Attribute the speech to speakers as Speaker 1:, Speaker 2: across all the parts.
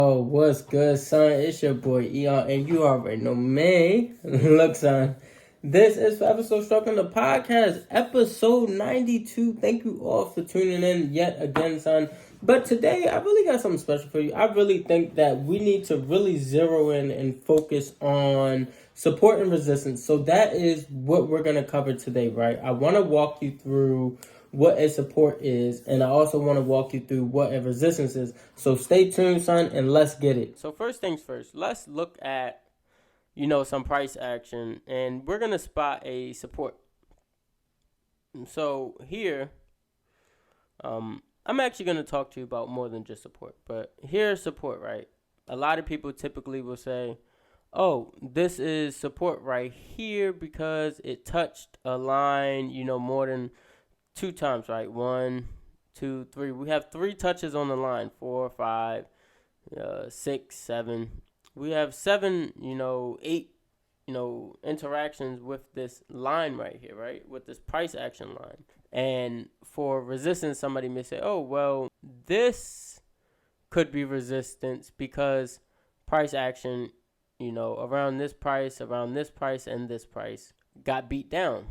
Speaker 1: Oh, what's good, son? It's your boy Eon, and you already know me. Look, son, this is Forever So Struggling the podcast, episode 92. Thank you all for tuning in yet again, son. But today, I really got something special for you. I really think that we need to really zero in and focus on support and resistance. So that is what we're going to cover today, right? I want to walk you through what a support is, and I also want to walk you through what a resistance is. So stay tuned, son, and let's get it. So first things first, let's look at, some price action, and we're going to spot a support. So here, I'm actually going to talk to you about more than just support, but here's support, right? A lot of people typically will say, oh, this is support right here because it touched a line, more than 2 times, right? 1, 2, 3. We have 3 touches on the line. 4, 5, 6, 7. We have 7, 8, interactions with this line right here, right? With this price action line. And for resistance, somebody may say, oh, well, this could be resistance because price action, around this price, and this price got beat down.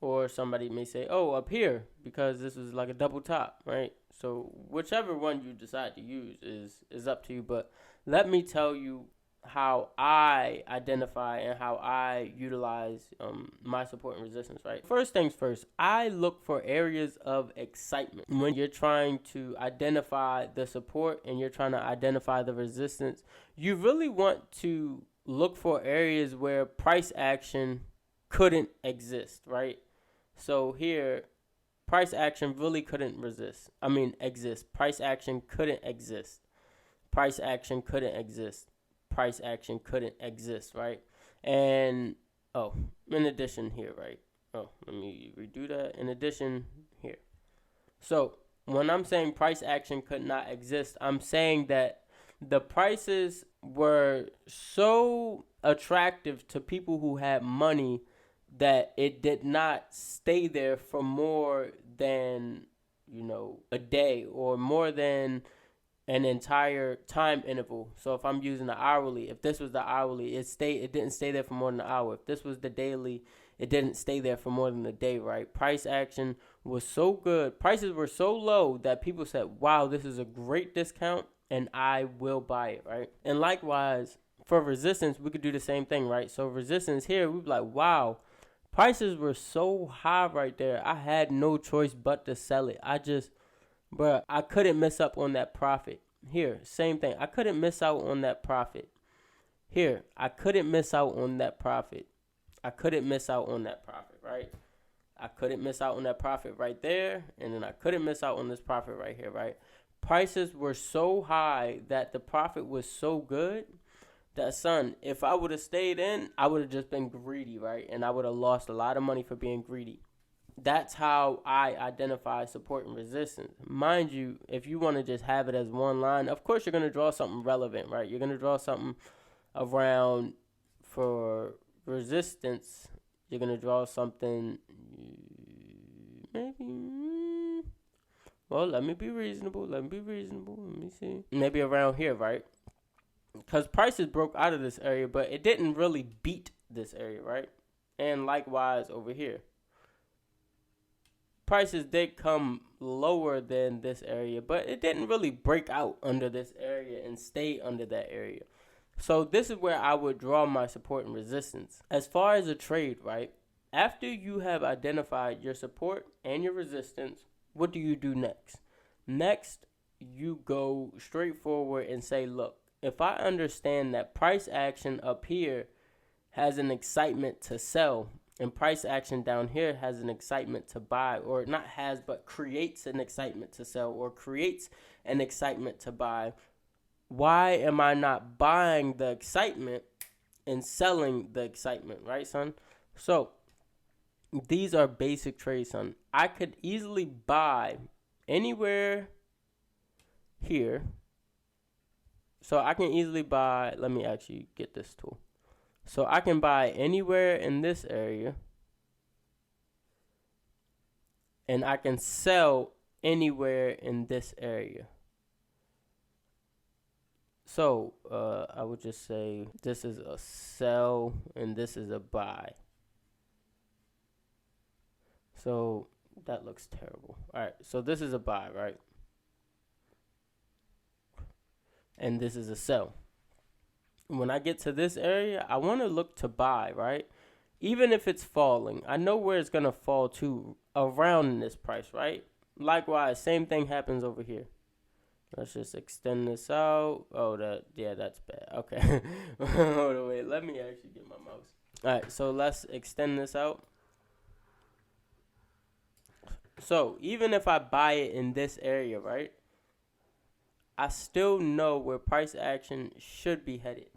Speaker 1: Or somebody may say, oh, up here, because this is like a double top, right? So whichever one you decide to use is up to you. But let me tell you how I identify and how I utilize my support and resistance, right? First things first, I look for areas of excitement. When you're trying to identify the support and you're trying to identify the resistance, you really want to look for areas where price action couldn't exist, right? So here, price action really couldn't exist. Price action couldn't exist. Price action couldn't exist. Price action couldn't exist, right? And, in addition here, right? Oh, let me redo that. In addition here. So, when I'm saying price action could not exist, I'm saying that the prices were so attractive to people who had money that it did not stay there for more than, a day or more than an entire time interval. So if I'm using the hourly, if this was the hourly, it didn't stay there for more than an hour. If this was the daily, it didn't stay there for more than a day, right? Price action was so good. Prices were so low that people said, wow, this is a great discount and I will buy it, right? And likewise, for resistance, we could do the same thing, right? So resistance here, we'd be like, wow, prices were so high right there. I had no choice but to sell it. I couldn't miss up on that profit. Here, same thing. I couldn't miss out on that profit. Here, I couldn't miss out on that profit. I couldn't miss out on that profit, right? I couldn't miss out on that profit right there. And then I couldn't miss out on this profit right here, right? Prices were so high that the profit was so good that, son, if I would have stayed in, I would have just been greedy, right? And I would have lost a lot of money for being greedy. That's how I identify support and resistance. Mind you, if you want to just have it as one line, of course you're going to draw something relevant, right? You're going to draw something around for resistance. You're going to draw something maybe, well, let me be reasonable. Let me see. Maybe around here, right? Because prices broke out of this area, but it didn't really beat this area, right? And likewise over here. Prices did come lower than this area, but it didn't really break out under this area and stay under that area. So this is where I would draw my support and resistance. As far as a trade, right? After you have identified your support and your resistance, what do you do next? Next, you go straight forward and say, look, if I understand that price action up here has an excitement to sell and price action down here has an excitement to buy, or not has, but creates an excitement to sell or creates an excitement to buy, why am I not buying the excitement and selling the excitement, right, son? So these are basic trades, son. I could easily buy anywhere here. So I can easily buy, let me actually get this tool. So I can buy anywhere in this area, and I can sell anywhere in this area. So I would just say this is a sell and this is a buy. So that looks terrible. All right, so this is a buy, right? And this is a sell. When I get to this area, I want to look to buy, right? Even if it's falling, I know where it's going to fall to around this price, right? Likewise, same thing happens over here. Let's just extend this out. Oh, that's bad. Okay. Hold on, wait. Let me actually get my mouse. All right, so let's extend this out. So even if I buy it in this area, right, I still know where price action should be headed.